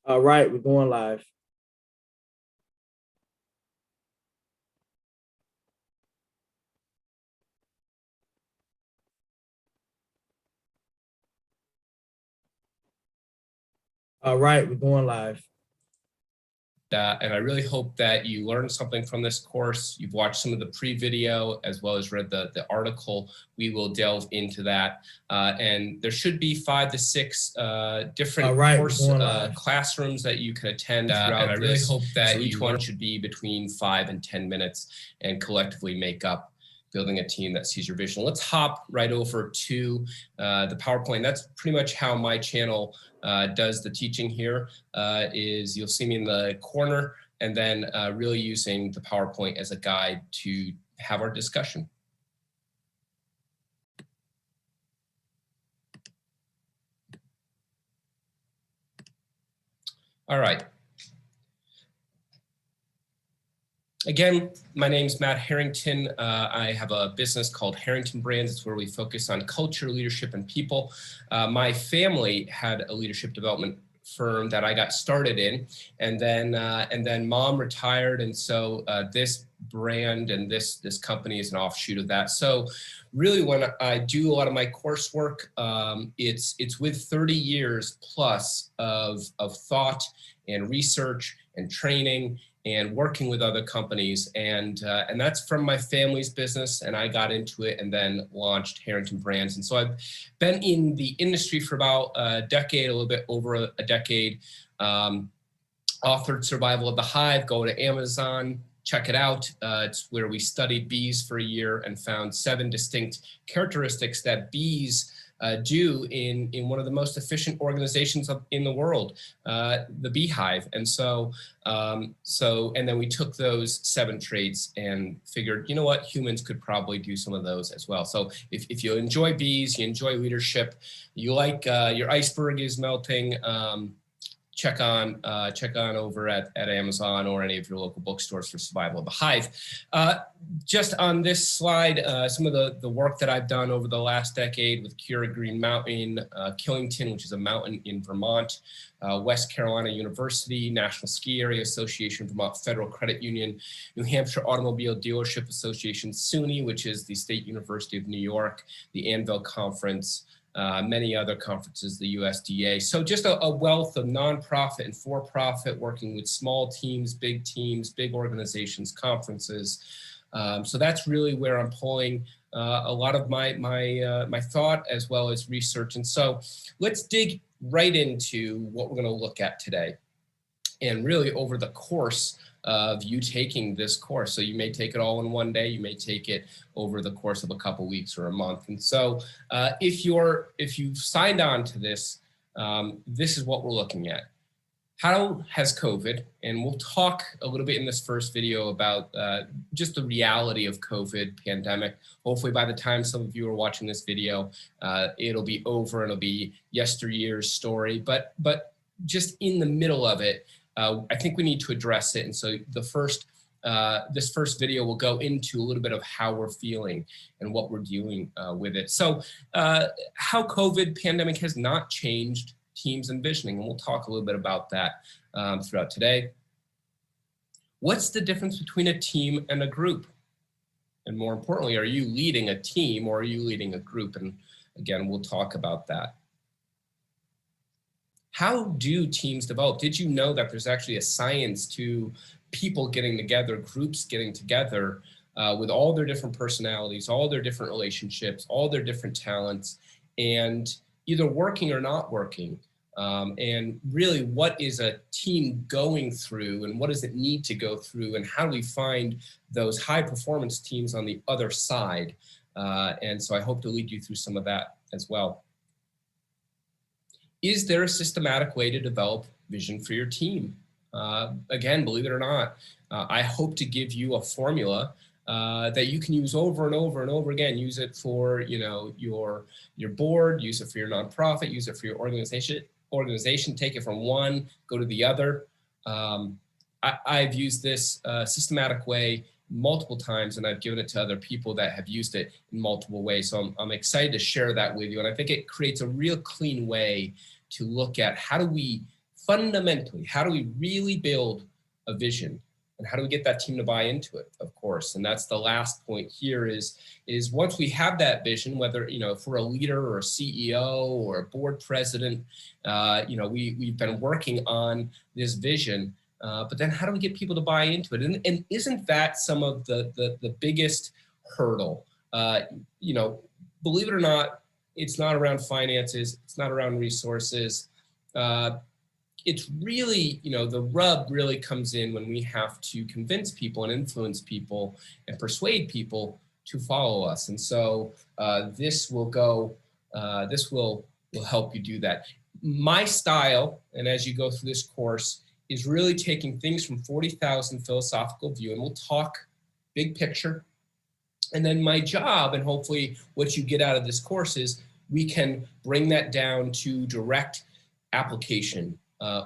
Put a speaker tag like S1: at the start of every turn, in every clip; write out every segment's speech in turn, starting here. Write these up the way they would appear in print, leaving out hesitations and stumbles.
S1: All right, we're going live. All right, we're going live.
S2: And I really hope that you learned something from this course. You've watched some of the pre-video as well as read the article. We will delve into that. And there should be 5 to 6 different course classrooms that you can attend throughout. And I really hope that each one should be between 5 and 10 minutes and collectively make up building a team that sees your vision. Let's hop right over to the PowerPoint. That's pretty much how my channel does the teaching here. Is you'll see me in the corner and then really using the PowerPoint as a guide to have our discussion. All right. Again, my name is Matt Harrington. I have a business called Harrington Brands. It's where we focus on culture, leadership, and people. My family had a leadership development firm that I got started in, and then mom retired, and so this brand and this company is an offshoot of that. So really, when I do a lot of my coursework, it's with 30 years plus of thought and research and training and working with other companies, and that's from my family's business, and I got into it and then launched Harrington Brands. And so I've been in the industry for about a decade, a little bit over a decade. Authored Survival of the Hive. Go to Amazon, check it out. It's where we studied bees for a year and found 7 distinct characteristics that bees do in one of the most efficient organizations in the world, the beehive. And so, and then we took those 7 traits and figured, you know what, humans could probably do some of those as well. So if you enjoy bees, you enjoy leadership, you like your iceberg is melting, check on over at Amazon or any of your local bookstores for Survival of the Hive. Just on this slide, some of the work that I've done over the last decade with Keurig Green Mountain, Killington, which is a mountain in Vermont, West Carolina University, National Ski Area Association, Vermont Federal Credit Union, New Hampshire Automobile Dealership Association, SUNY, which is the State University of New York, the Anvil Conference, many other conferences, the USDA. So just a wealth of nonprofit and for-profit, working with small teams, big organizations, conferences. So that's really where I'm pulling a lot of my thought as well as research. And so let's dig right into what we're going to look at today. And really over the course of you taking this course. So you may take it all in one day, you may take it over the course of a couple weeks or a month. And so if you've signed on to this, this is what we're looking at. How has COVID, and we'll talk a little bit in this first video about just the reality of COVID pandemic. Hopefully by the time some of you are watching this video, it'll be over and it'll be yesteryear's story, but just in the middle of it, I think we need to address it. And so this first video will go into a little bit of how we're feeling and what we're dealing with it. So how COVID pandemic has not changed teams envisioning, and we'll talk a little bit about that throughout today. What's the difference between a team and a group? And more importantly, are you leading a team or are you leading a group? And again, we'll talk about that. How do teams develop? Did you know that there's actually a science to people getting together, groups getting together with all their different personalities, all their different relationships, all their different talents, and either working or not working? And really, what is a team going through and what does it need to go through, and how do we find those high performance teams on the other side? And so I hope to lead you through some of that as well. Is there a systematic way to develop vision for your team? Again, believe it or not, I hope to give you a formula that you can use over and over and over again. Use it for your board, use it for your nonprofit, use it for your organization. Take it from one, go to the other. I've used this systematic way multiple times, and I've given it to other people that have used it in multiple ways. So I'm excited to share that with you. And I think it creates a real clean way to look at how do we fundamentally, how do we really build a vision? And how do we get that team to buy into it, of course? And that's the last point here is once we have that vision, whether, if we're a leader or a CEO or a board president, we've been working on this vision, but then how do we get people to buy into it? And isn't that some of the biggest hurdle? Believe it or not, it's not around finances, it's not around resources. It's really, the rub really comes in when we have to convince people and influence people and persuade people to follow us. And so this will help you do that. My style, and as you go through this course, is really taking things from 40,000 philosophical view, and we'll talk big picture. And then my job, and hopefully what you get out of this course, is we can bring that down to direct application,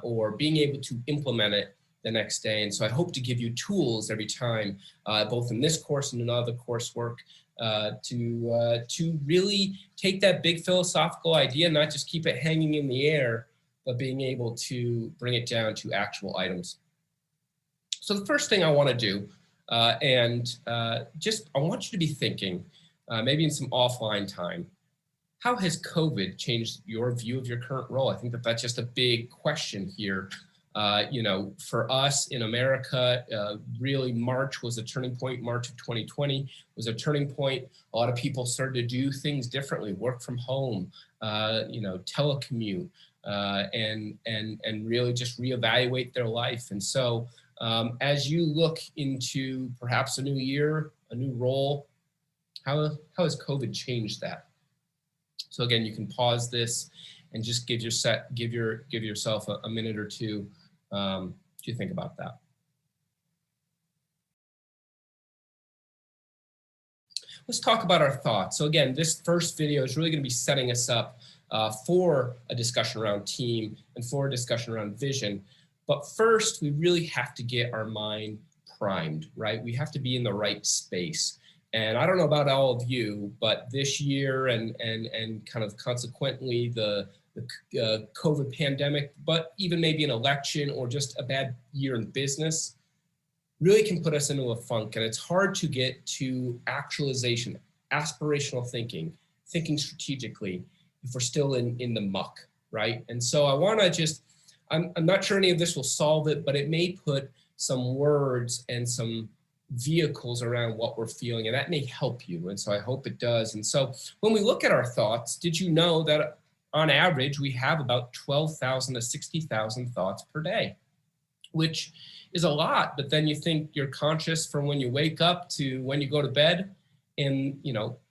S2: or being able to implement it the next day. And so I hope to give you tools every time, both in this course and in other coursework, to really take that big philosophical idea, not just keep it hanging in the air, but being able to bring it down to actual items. So the first thing I want to do, I want you to be thinking, maybe in some offline time, how has COVID changed your view of your current role? I think that that's just a big question here. For us in America, really March was a turning point. March of 2020 was a turning point. A lot of people started to do things differently, work from home, telecommute, and really just reevaluate their life. And so as you look into perhaps a new year, a new role, how has COVID changed that? So again, you can pause this and just give yourself a minute or two to think about that. Let's talk about our thoughts. So again, this first video is really going to be setting us up for a discussion around team and for a discussion around vision. But first, we really have to get our mind primed, right? We have to be in the right space. And I don't know about all of you, but this year and kind of consequently the COVID pandemic, but even maybe an election or just a bad year in business really can put us into a funk. And it's hard to get to actualization, aspirational thinking strategically if we're still in the muck, right? And so I want to just, I'm not sure any of this will solve it, but it may put some words and some vehicles around what we're feeling, and that may help you. And so I hope it does. And so when we look at our thoughts, did you know that on average, we have about 12,000 to 60,000 thoughts per day, which is a lot, but then you think you're conscious from when you wake up to when you go to bed, and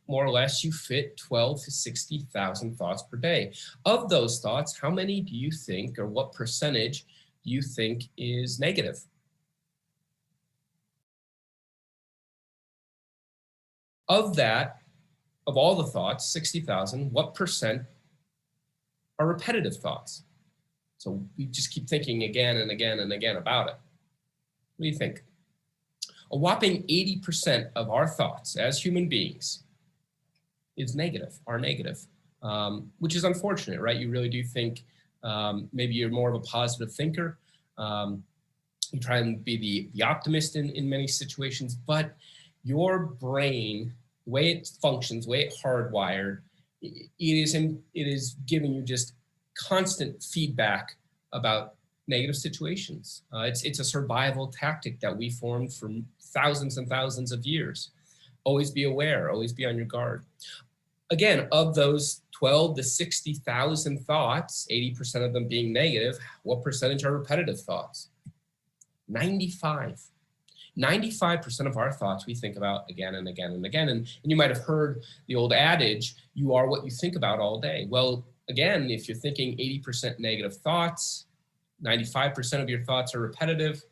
S2: more or less you fit 12 to 60,000 thoughts per day. Of those thoughts, how many do you think, or what percentage do you think is negative? Of that, of all the thoughts, 60,000, what percent are repetitive thoughts? So we just keep thinking again and again and again about it. What do you think? A whopping 80% of our thoughts as human beings is negative, are negative, which is unfortunate, right? You really do think maybe you're more of a positive thinker. You try and be the optimist in many situations, but your brain, the way it functions, the way it's hardwired, it is giving you just constant feedback about negative situations. It's a survival tactic that we formed for thousands and thousands of years. Always be aware, always be on your guard. Again, of those 12 to 60,000 thoughts, 80% of them being negative, what percentage are repetitive thoughts? 95. 95% of our thoughts we think about again and again and again. And you might have heard the old adage, you are what you think about all day. Well, again, if you're thinking 80% negative thoughts, 95% of your thoughts are repetitive,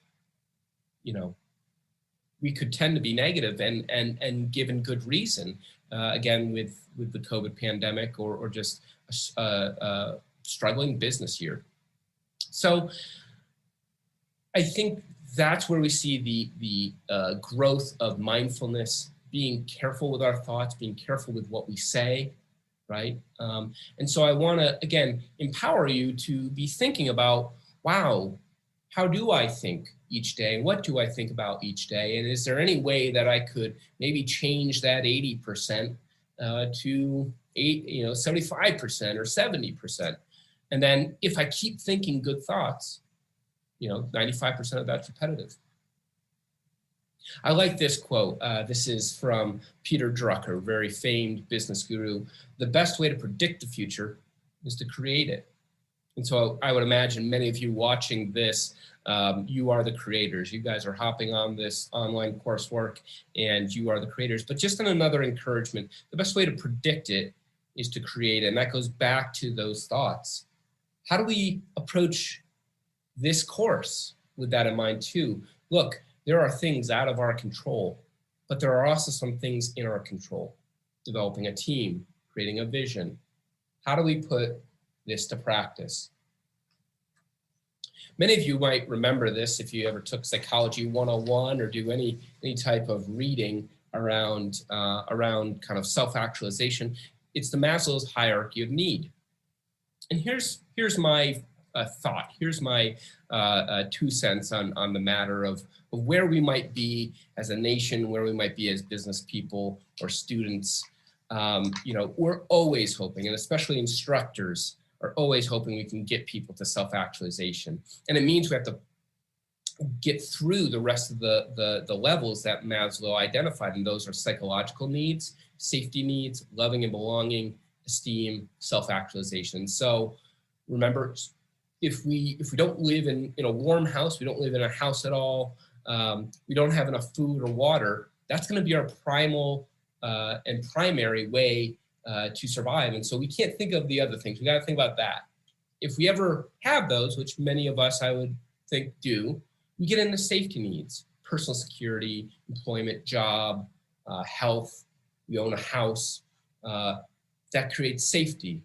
S2: we could tend to be negative and given good reason, again, with the COVID pandemic or just a struggling business year. So I think that's where we see the growth of mindfulness, being careful with our thoughts, being careful with what we say, right? And so I want to, again, empower you to be thinking about wow, how do I think each day? What do I think about each day? And is there any way that I could maybe change that 80% to 75% or 70%? And then if I keep thinking good thoughts, 95% of that's repetitive. I like this quote. This is from Peter Drucker, very famed business guru. The best way to predict the future is to create it. And so I would imagine many of you watching this, you are the creators. You guys are hopping on this online coursework and you are the creators. But just in another encouragement, the best way to predict it is to create it. And that goes back to those thoughts. How do we approach this course with that in mind too? Look, there are things out of our control, but there are also some things in our control. Developing a team, creating a vision. How do we put this to practice? Many of you might remember this if you ever took Psychology 101 or do any type of reading around kind of self-actualization. It's the Maslow's hierarchy of need. And here's my thought. Here's my 2 cents on the matter of where we might be as a nation, where we might be as business people or students. We're always hoping, and especially instructors are always hoping we can get people to self-actualization. And it means we have to get through the rest of the levels that Maslow identified, and those are psychological needs, safety needs, loving and belonging, esteem, self-actualization. So remember, if we don't live in a warm house, we don't live in a house at all, we don't have enough food or water, that's going to be our primal and primary way to survive. And so we can't think of the other things. We got to think about that. If we ever have those, which many of us I would think do, we get into safety needs, personal security, employment, job, health. We own a house. That creates safety.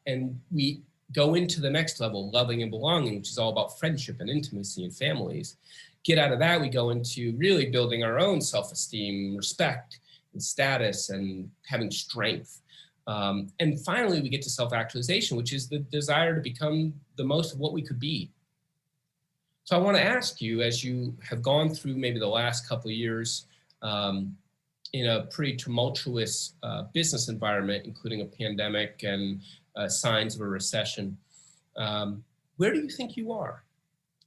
S2: And we go into the next level, loving and belonging, which is all about friendship and intimacy and families. Get out of that, we go into really building our own self-esteem, respect, and status, and having strength. And finally, we get to self-actualization, which is the desire to become the most of what we could be. So I want to ask you, as you have gone through maybe the last couple of years in a pretty tumultuous business environment, including a pandemic and signs of a recession, where do you think you are?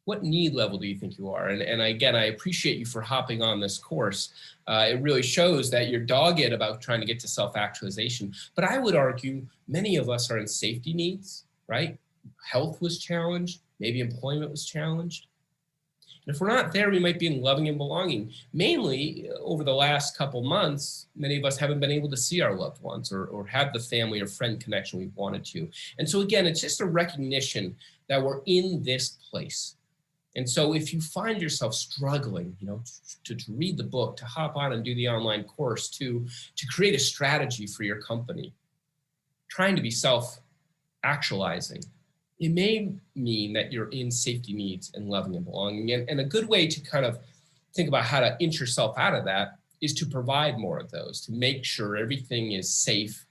S2: What need level do you think you are? And again, I appreciate you for hopping on this course. It really shows that you're dogged about trying to get to self-actualization. But I would argue many of us are in safety needs, right? Health was challenged, maybe employment was challenged. And if we're not there, we might be in loving and belonging. Mainly over the last couple months, many of us haven't been able to see our loved ones or have the family or friend connection we've wanted to. And so again, it's just a recognition that we're in this place. And so if you find yourself struggling, to read the book, to hop on and do the online course, to create a strategy for your company, trying to be self-actualizing, it may mean that you're in safety needs and loving and belonging. And a good way to kind of think about how to inch yourself out of that is to provide more of those, to make sure everything is safe,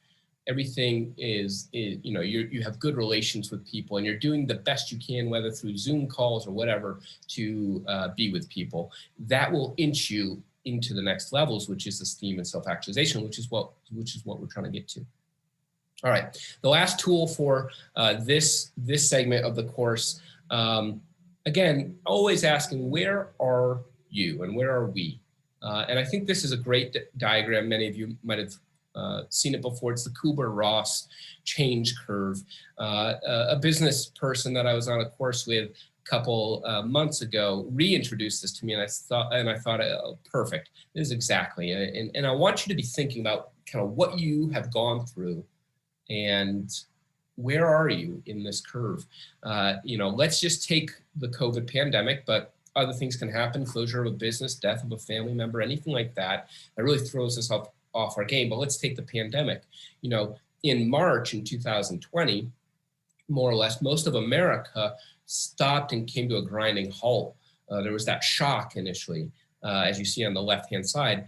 S2: everything is you have good relations with people, and you're doing the best you can, whether through Zoom calls or whatever, to be with people. That will inch you into the next levels, which is esteem and self-actualization, which is what we're trying to get to. All right, the last tool for this segment of the course, again, always asking, where are you and where are we? And I think this is a great diagram. Many of you might have seen it before. It's the Kubler-Ross change curve. A business person that I was on a course with a couple months ago reintroduced this to me, and I thought, oh, perfect. This is exactly it. And I want you to be thinking about kind of what you have gone through and where are you in this curve. Let's just take the COVID pandemic, but other things can happen: closure of a business, death of a family member, anything like that. That really throws us off our game. But let's take the pandemic. In March in 2020, more or less, most of America stopped and came to a grinding halt. There was that shock initially, as you see on the left-hand side.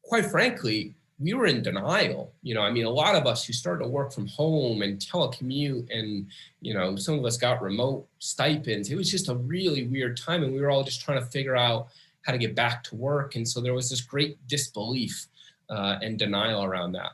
S2: Quite frankly, we were in denial. I mean, a lot of us who started to work from home and telecommute and, some of us got remote stipends. It was just a really weird time. And we were all just trying to figure out how to get back to work. And so there was this great disbelief and denial around that.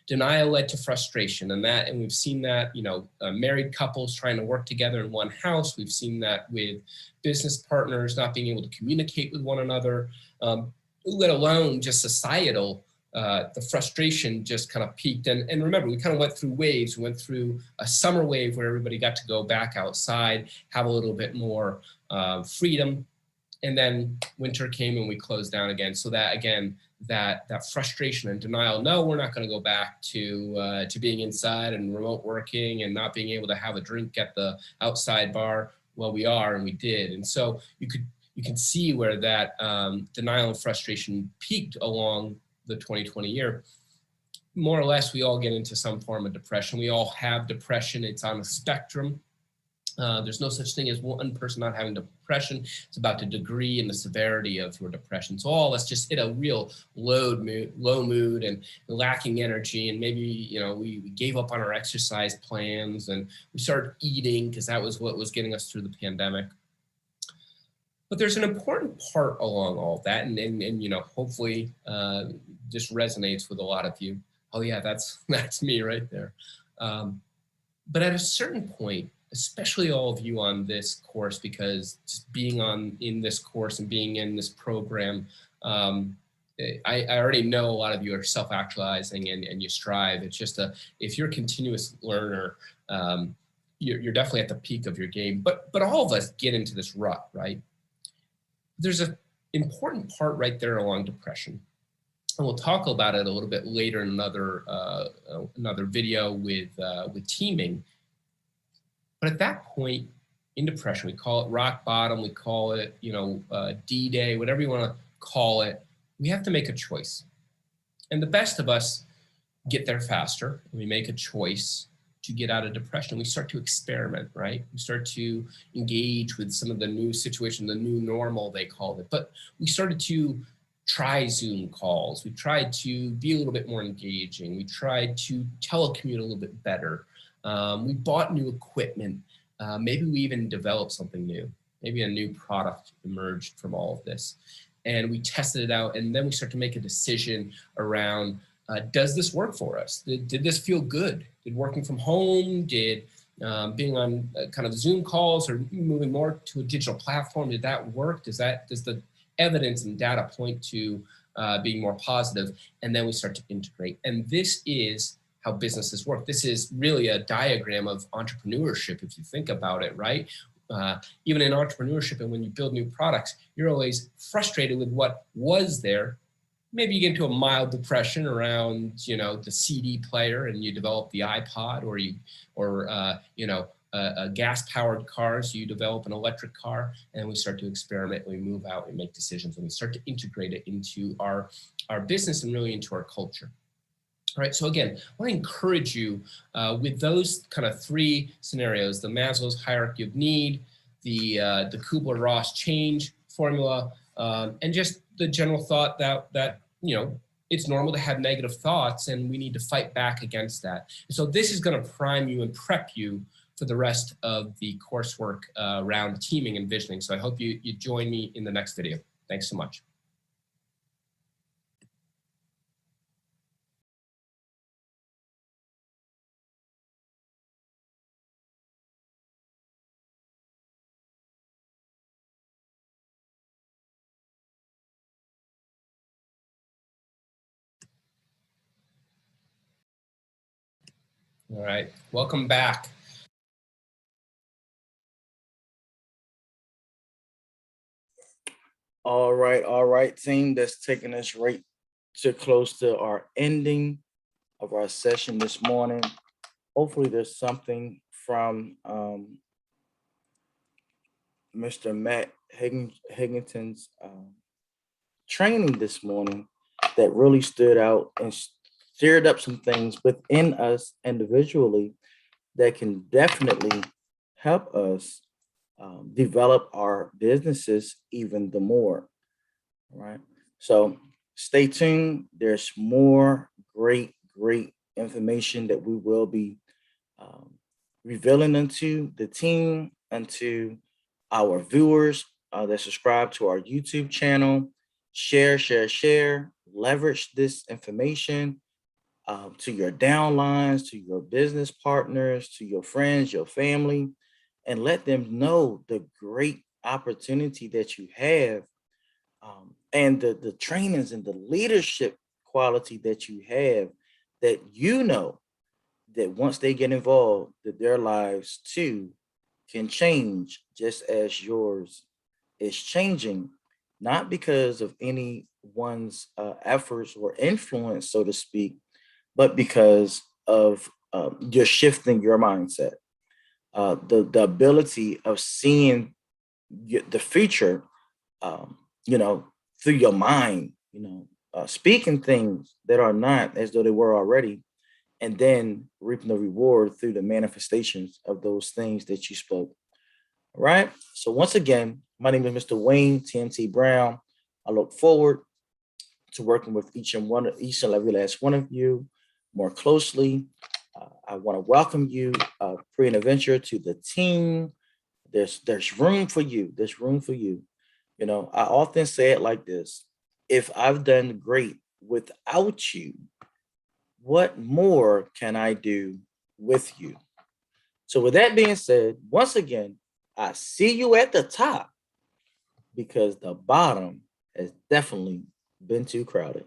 S2: Denial led to frustration, and we've seen that, married couples trying to work together in one house. We've seen that with business partners not being able to communicate with one another, let alone just societal. The frustration just kind of peaked. And remember, we kind of went through waves. We went through a summer wave where everybody got to go back outside, have a little bit more freedom. And then winter came and we closed down again. So that, again, that frustration and denial, no, we're not going to go back to being inside and remote working and not being able to have a drink at the outside bar. Well, we are, and we did. And so you can see where that denial and frustration peaked along the 2020 year. More or less, we all get into some form of depression. We all have depression. It's on a spectrum. There's no such thing as one person not having depression. It's about the degree and the severity of your depression. So all of us just hit a real low mood and lacking energy. And maybe, we gave up on our exercise plans and we started eating because that was what was getting us through the pandemic. But there's an important part along all that. And hopefully this resonates with a lot of you. Oh yeah, that's me right there. But at a certain point, especially all of you on this course, because just being in this course and being in this program, I already know a lot of you are self-actualizing and you strive. It's just if you're a continuous learner, you're definitely at the peak of your game. But all of us get into this rut, right? There's an important part right there along depression. And we'll talk about it a little bit later in another video with teaming. But at that point in depression, we call it rock bottom, we call it, D-Day, whatever you want to call it, we have to make a choice. And the best of us get there faster. And we make a choice to get out of depression. We start to experiment, right? We start to engage with some of the new situation, the new normal, they called it. But we started to try Zoom calls. We tried to be a little bit more engaging. We tried to telecommute a little bit better. We bought new equipment. Maybe we even developed something new. Maybe a new product emerged from all of this. And we tested it out. And then we start to make a decision around, does this work for us? Did this feel good? Did working from home, did being on kind of Zoom calls or moving more to a digital platform, did that work? Does the evidence and data point to being more positive? And then we start to integrate. And this is how businesses work. This is really a diagram of entrepreneurship, if you think about it, right? Even in entrepreneurship and when you build new products, you're always frustrated with what was there. Maybe you get into a mild depression around, the CD player and you develop the iPod, or gas-powered cars, you develop an electric car, and we start to experiment, we move out, we make decisions, and we start to integrate it into our business and really into our culture. All right, so again, I want to encourage you with those kind of three scenarios, the Maslow's hierarchy of need, the Kubler-Ross change formula, and just the general thought that it's normal to have negative thoughts and we need to fight back against that. And so this is going to prime you and prep you for the rest of the coursework around teaming and visioning. So I hope you join me in the next video. Thanks so much. All right, welcome back.
S1: All right, team. That's taking us right to close to our ending of our session this morning. Hopefully there's something from Mr. Matt Higginton's training this morning that really stood out and stirred up some things within us individually that can definitely help us develop our businesses even the more, right? So stay tuned. There's more great information that we will be um, revealing unto the team, unto our viewers that subscribe to our YouTube channel. Share. Leverage this information to your downlines, to your business partners, to your friends, your family, and let them know the great opportunity that you have and the trainings and the leadership quality that you have that you know that once they get involved, that their lives too can change just as yours is changing, not because of anyone's efforts or influence, so to speak, but because of you're shifting your mindset. The ability of seeing the future, um, you know, through your mind, speaking things that are not as though they were already, and then reaping the reward through the manifestations of those things that you spoke. All right. So once again, my name is Mr. Wayne TNT Brown. I look forward to working with each and every last one of you more closely. I want to welcome you, Pre and Adventure, to the team. There's room for you. There's room for you. I often say it like this: if I've done great without you, what more can I do with you? So, with that being said, once again, I see you at the top because the bottom has definitely been too crowded.